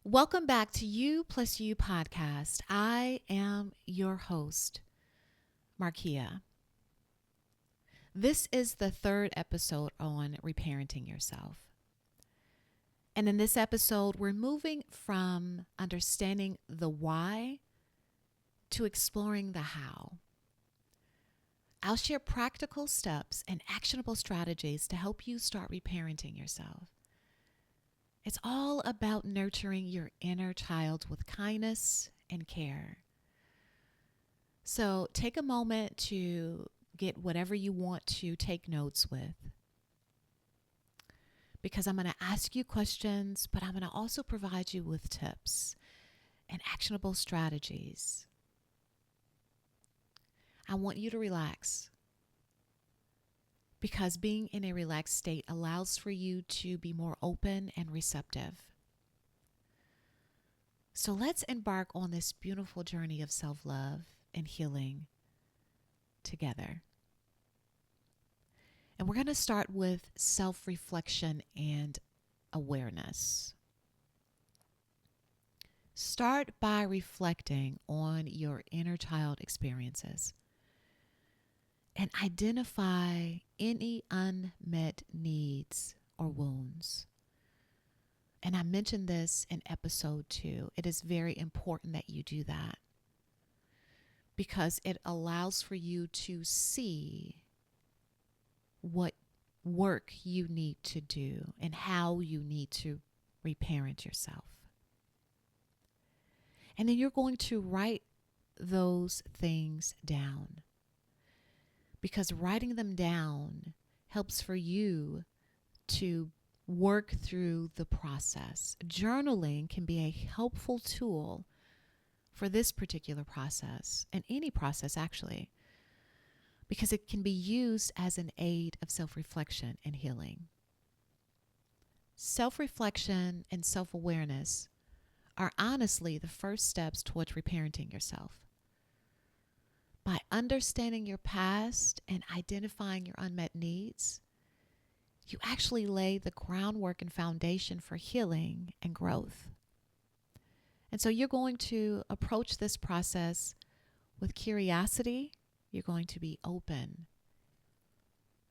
Welcome back to You Plus You podcast. I am your host, Markia. This is the third episode on reparenting yourself. And in this episode, we're moving from understanding the why to exploring the how. I'll share practical steps and actionable strategies to help you start reparenting yourself. It's all about nurturing your inner child with kindness and care. So take a moment to get whatever you want to take notes with, because I'm going to ask you questions, but I'm going to also provide you with tips and actionable strategies. I want you to relax, because being in a relaxed state allows for you to be more open and receptive. So let's embark on this beautiful journey of self-love and healing together. And we're going to start with self-reflection and awareness. Start by reflecting on your inner child experiences and identify any unmet needs or wounds. And I mentioned this in episode 2. It is very important that you do that, because it allows for you to see what work you need to do and how you need to reparent yourself. And then you're going to write those things down, because writing them down helps for you to work through the process. Journaling can be a helpful tool for this particular process, and any process actually, because it can be used as an aid of self-reflection and healing. Self-reflection and self-awareness are honestly the first steps towards reparenting yourself. By understanding your past and identifying your unmet needs, you actually lay the groundwork and foundation for healing and growth. And so you're going to approach this process with curiosity. You're going to be open,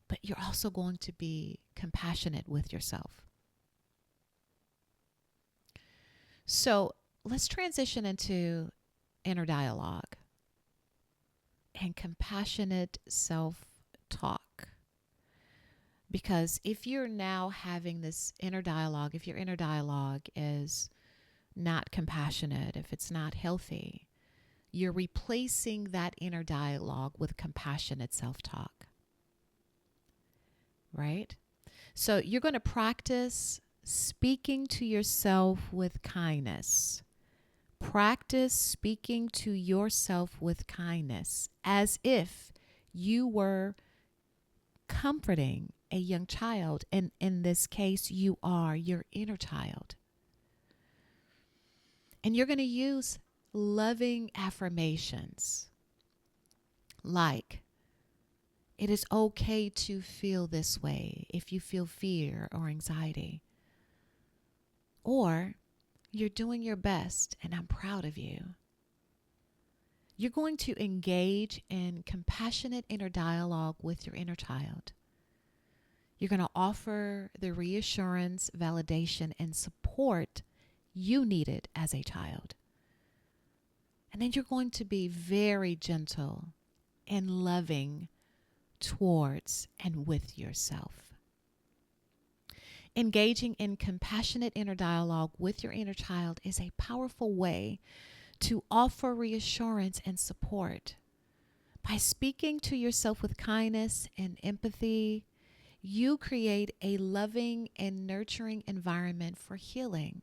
but you're also going to be compassionate with yourself. So let's transition into inner dialogue and compassionate self-talk. Because if you're now having this inner dialogue, if your inner dialogue is not compassionate, if it's not healthy, you're replacing that inner dialogue with compassionate self-talk, right? So you're going to practice speaking to yourself with kindness. Practice speaking to yourself with kindness as if you were comforting a young child. And in this case, you are your inner child. And you're going to use loving affirmations like, it is okay to feel this way if you feel fear or anxiety. Or, you're doing your best and I'm proud of you. You're going to engage in compassionate inner dialogue with your inner child. You're going to offer the reassurance, validation, and support you needed as a child. And then you're going to be very gentle and loving towards and with yourself. Engaging in compassionate inner dialogue with your inner child is a powerful way to offer reassurance and support. By speaking to yourself with kindness and empathy, you create a loving and nurturing environment for healing.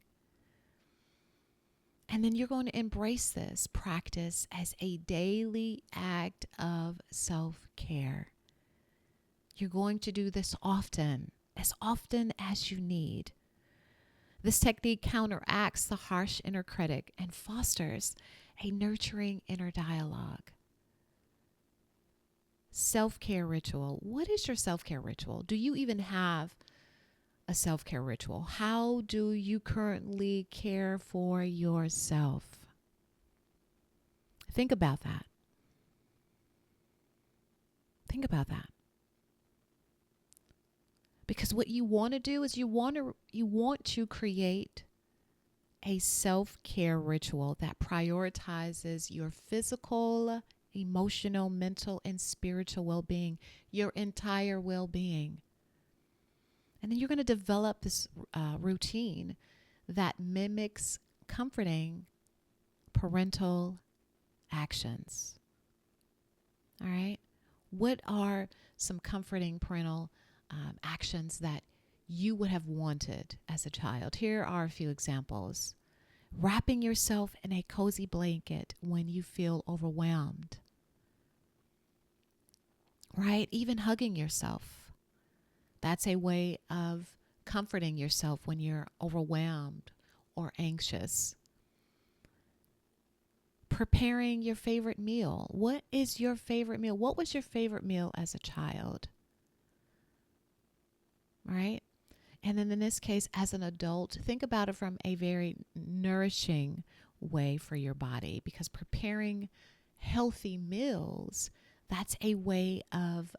And then you're going to embrace this practice as a daily act of self-care. You're going to do this often as you need. This technique counteracts the harsh inner critic and fosters a nurturing inner dialogue. Self-care ritual. What is your self-care ritual? Do you even have a self-care ritual? How do you currently care for yourself? Think about that. Think about that. Because what you want to do is you want to create a self-care ritual that prioritizes your physical, emotional, mental, and spiritual well-being, your entire well-being. And then you're going to develop this routine that mimics comforting parental actions. All right? What are some comforting parental actions that you would have wanted as a child? Here are a few examples. Wrapping yourself in a cozy blanket when you feel overwhelmed. Right? Even hugging yourself. That's a way of comforting yourself when you're overwhelmed or anxious. Preparing your favorite meal. What is your favorite meal? What was your favorite meal as a child? Right? And then in this case, as an adult, think about it from a very nourishing way for your body, because preparing healthy meals, that's a way of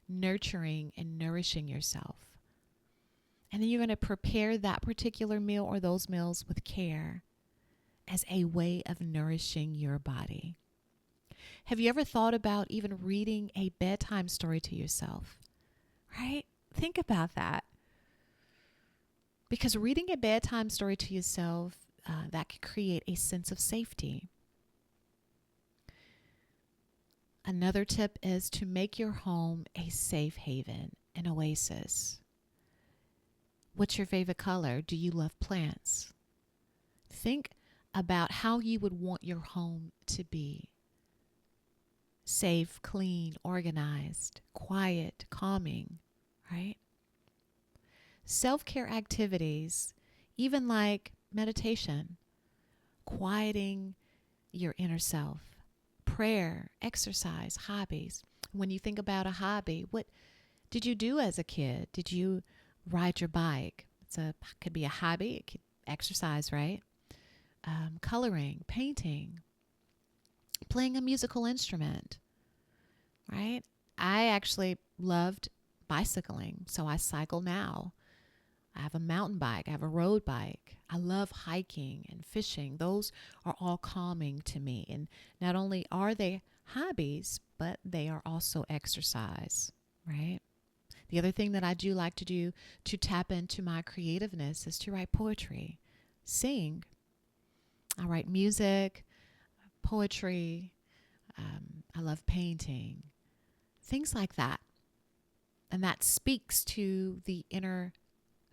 nurturing and nourishing yourself. And then you're going to prepare that particular meal or those meals with care as a way of nourishing your body. Have you ever thought about even reading a bedtime story to yourself? Right? Think about that. Because reading a bedtime story to yourself, that can create a sense of safety. Another tip is to make your home a safe haven, an oasis. What's your favorite color? Do you love plants? Think about how you would want your home to be. Safe, clean, organized, quiet, calming, right? Self-care activities, even like meditation, quieting your inner self, prayer, exercise, hobbies. When you think about a hobby, what did you do as a kid? Did you ride your bike? Could be a hobby. It could exercise, right? Coloring, painting, playing a musical instrument, right? I actually loved bicycling, so I cycle now. I have a mountain bike. I have a road bike. I love hiking and fishing. Those are all calming to me. And not only are they hobbies, but they are also exercise, right? The other thing that I do like to do to tap into my creativeness is to write poetry, sing. I write music, poetry. I love painting, things like that. And that speaks to the inner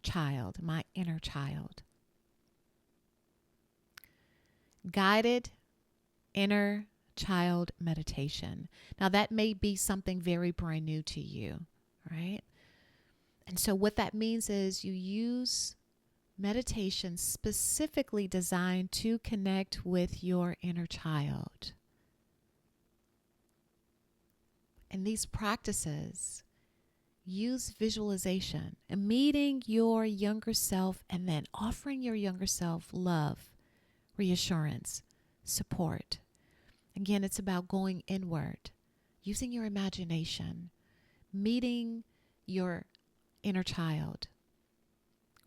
child, my inner child. Guided inner child meditation. Now that may be something very brand new to you, right? And so what that means is you use meditation specifically designed to connect with your inner child. And these practices use visualization and meeting your younger self and then offering your younger self love, reassurance, support. Again, it's about going inward, using your imagination, meeting your inner child.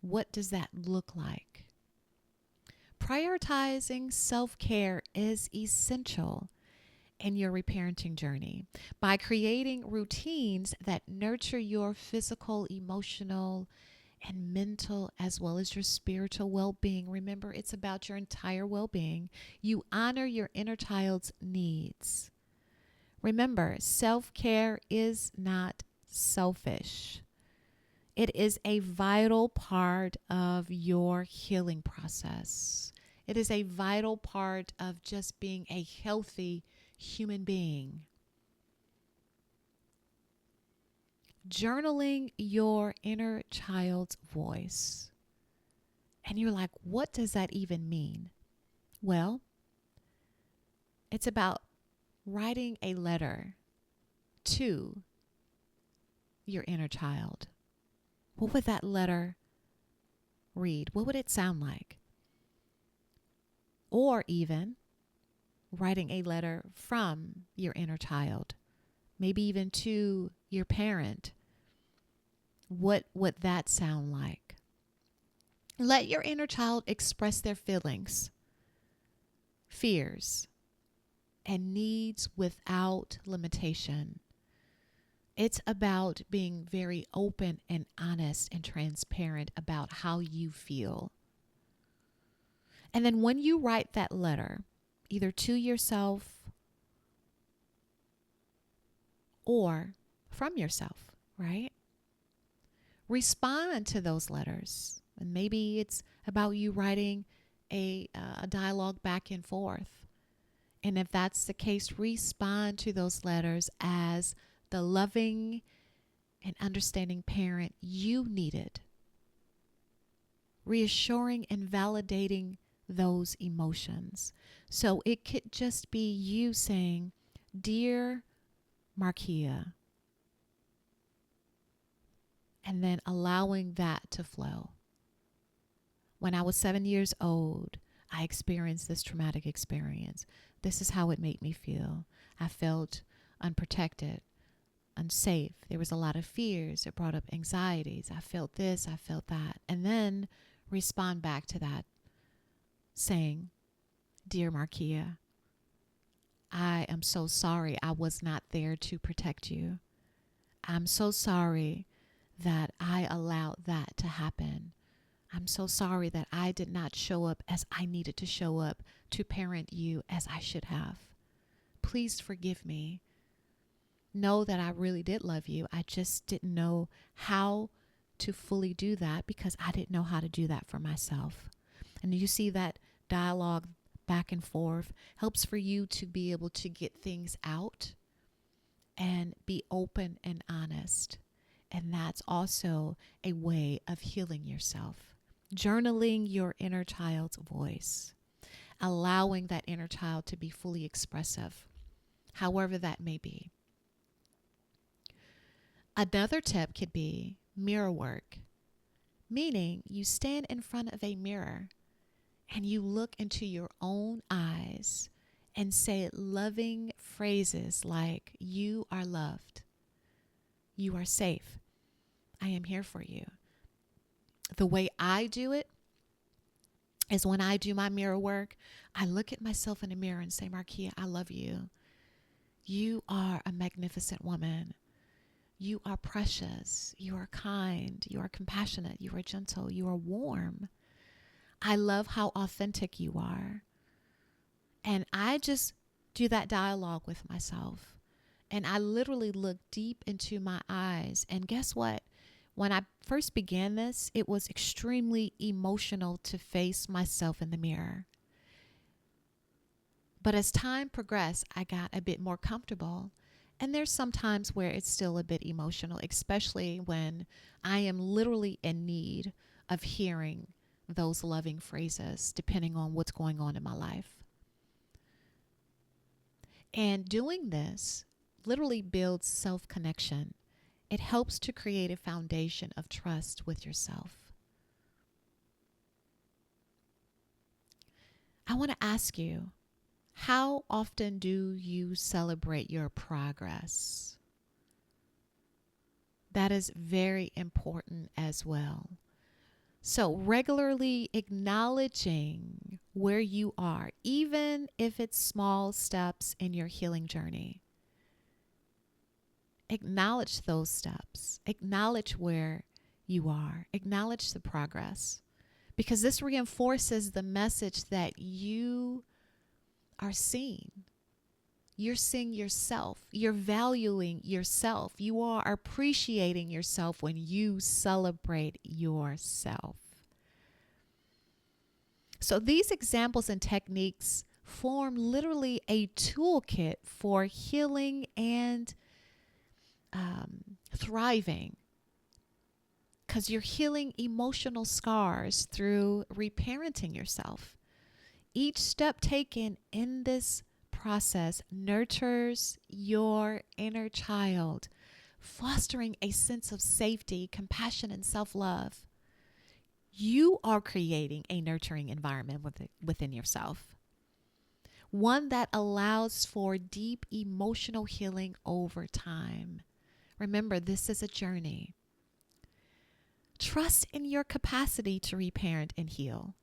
What does that look like? Prioritizing self-care is essential in your reparenting journey by creating routines that nurture your physical, emotional, and mental, as well as your spiritual well-being. Remember, it's about your entire well-being. You honor your inner child's needs. Remember, self-care is not selfish. It is a vital part of your healing process. It is a vital part of just being a healthy human being. Journaling your inner child's voice. And you're like, what does that even mean? Well, it's about writing a letter to your inner child. What would that letter read? What would it sound like? Or even writing a letter from your inner child, maybe even to your parent. What would that sound like? Let your inner child express their feelings, fears, and needs without limitation. It's about being very open and honest and transparent about how you feel. And then when you write that letter, either to yourself or from yourself, right? Respond to those letters. And maybe it's about you writing a dialogue back and forth. And if that's the case, respond to those letters as the loving and understanding parent you needed, reassuring and validating those emotions. So it could just be you saying, "Dear Markia," and then allowing that to flow. When I was 7 years old, I experienced this traumatic experience. This is how it made me feel. I felt unprotected, unsafe. There was a lot of fears. It brought up anxieties. I felt this, I felt that. And then respond back to that saying, "Dear Markia, I am so sorry I was not there to protect you. I'm so sorry that I allowed that to happen. I'm so sorry that I did not show up as I needed to show up to parent you as I should have. Please forgive me. Know that I really did love you. I just didn't know how to fully do that because I didn't know how to do that for myself." And you see that dialogue back and forth helps for you to be able to get things out and be open and honest. And that's also a way of healing yourself. Journaling your inner child's voice, allowing that inner child to be fully expressive, however that may be. Another tip could be mirror work, meaning you stand in front of a mirror and you look into your own eyes and say loving phrases like, "You are loved. You are safe. I am here for you." The way I do it is when I do my mirror work, I look at myself in the mirror and say, "Markia, I love you. You are a magnificent woman. You are precious. You are kind. You are compassionate. You are gentle. You are warm. I love how authentic you are." And I just do that dialogue with myself. And I literally look deep into my eyes. And guess what? When I first began this, it was extremely emotional to face myself in the mirror. But as time progressed, I got a bit more comfortable. And there's some times where it's still a bit emotional, especially when I am literally in need of hearing those loving phrases, depending on what's going on in my life. And doing this literally builds self-connection. It helps to create a foundation of trust with yourself. I want to ask you, how often do you celebrate your progress? That is very important as well. So regularly acknowledging where you are, even if it's small steps in your healing journey. Acknowledge those steps. Acknowledge where you are. Acknowledge the progress. Because this reinforces the message that you are seen. You're seeing yourself. You're valuing yourself. You are appreciating yourself when you celebrate yourself. So these examples and techniques form literally a toolkit for healing and thriving, because you're healing emotional scars through reparenting yourself. Each step taken in this process nurtures your inner child, fostering a sense of safety, compassion, and self-love, you are creating a nurturing environment within yourself. One that allows for deep emotional healing over time. Remember, this is a journey. Trust in your capacity to reparent and heal.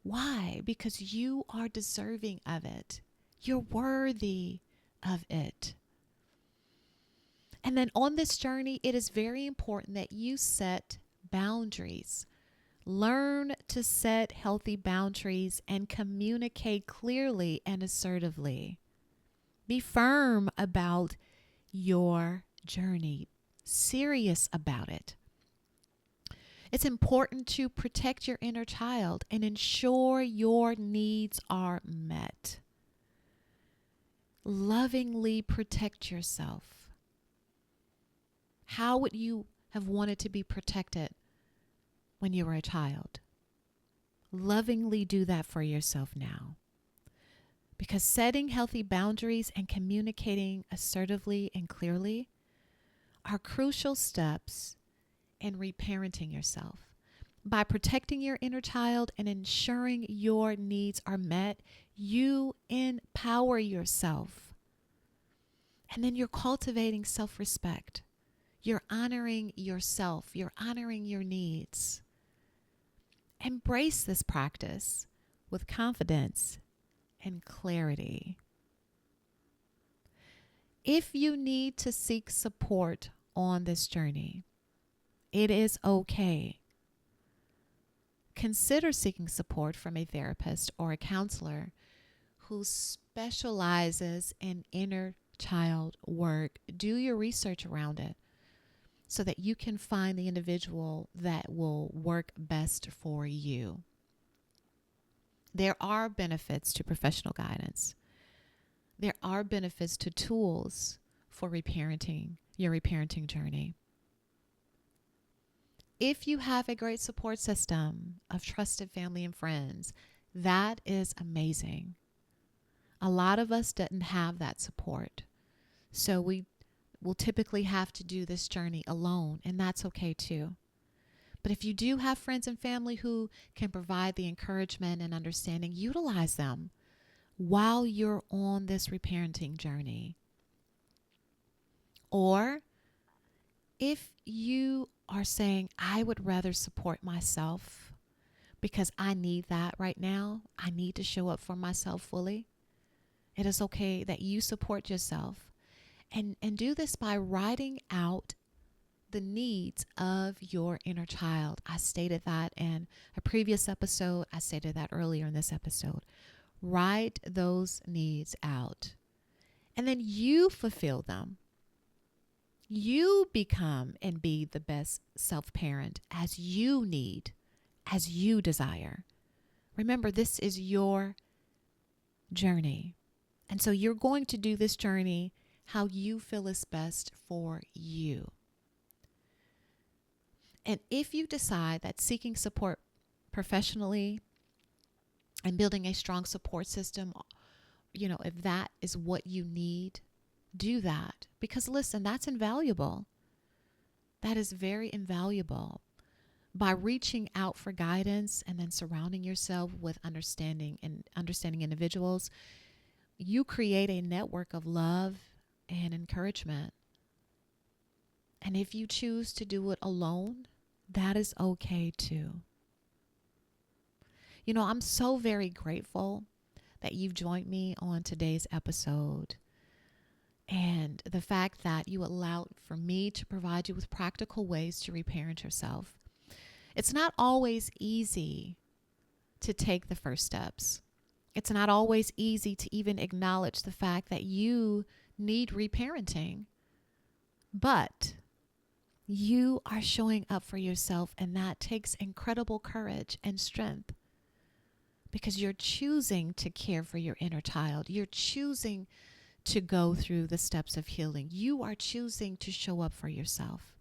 Why? Because you are deserving of it. You're worthy of it. And then on this journey, it is very important that you set boundaries. Learn to set healthy boundaries and communicate clearly and assertively. Be firm about your journey, serious about it. It's important to protect your inner child and ensure your needs are met. Lovingly protect yourself. How would you have wanted to be protected when you were a child? Lovingly do that for yourself now. Because setting healthy boundaries and communicating assertively and clearly are crucial steps in reparenting yourself. By protecting your inner child and ensuring your needs are met, you empower yourself. And then you're cultivating self-respect. You're honoring yourself. You're honoring your needs. Embrace this practice with confidence and clarity. If you need to seek support on this journey, it is okay. Consider seeking support from a therapist or a counselor who specializes in inner child work. Do your research around it so that you can find the individual that will work best for you. There are benefits to professional guidance. There are benefits to tools for reparenting, your reparenting journey. If you have a great support system of trusted family and friends, that is amazing. A lot of us didn't have that support. So we will typically have to do this journey alone, and that's okay too. But if you do have friends and family who can provide the encouragement and understanding, utilize them while you're on this reparenting journey. Or if you are saying, I would rather support myself because I need that right now, I need to show up for myself fully, it is okay that you support yourself. And do this by writing out the needs of your inner child. I stated that in a previous episode. I stated that earlier in this episode. Write those needs out. And then you fulfill them. You become and be the best self-parent as you need, as you desire. Remember, this is your journey. And so you're going to do this journey how you feel is best for you. And if you decide that seeking support professionally and building a strong support system, if that is what you need, do that. Because listen, that's invaluable. That is very invaluable. By reaching out for guidance and then surrounding yourself with understanding individuals, you create a network of love and encouragement. And if you choose to do it alone, that is okay too. I'm so very grateful that you've joined me on today's episode. And the fact that you allowed for me to provide you with practical ways to reparent yourself. It's not always easy to take the first steps. It's not always easy to even acknowledge the fact that you need reparenting. But you are showing up for yourself, and that takes incredible courage and strength because you're choosing to care for your inner child. You're choosing to go through the steps of healing. You are choosing to show up for yourself.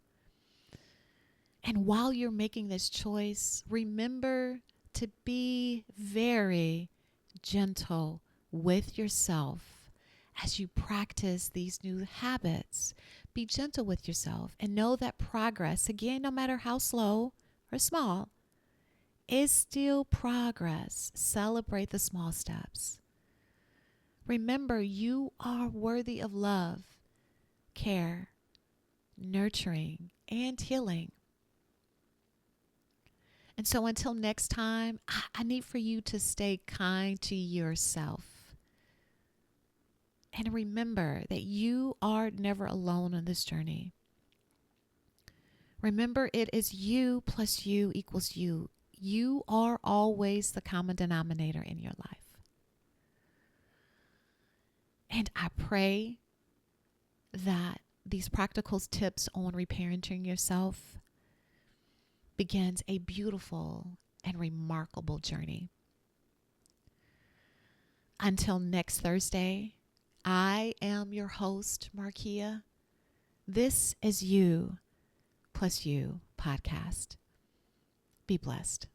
And while you're making this choice, remember to be very gentle with yourself as you practice these new habits, be gentle with yourself and know that progress, again, no matter how slow or small, is still progress. Celebrate the small steps. Remember, you are worthy of love, care, nurturing, and healing. And so until next time, I need for you to stay kind to yourself. And remember that you are never alone on this journey. Remember, it is you plus you equals you. You are always the common denominator in your life. And I pray that these practical tips on reparenting yourself begins a beautiful and remarkable journey. Until next Thursday, I am your host, Markia. This is You Plus You podcast. Be blessed.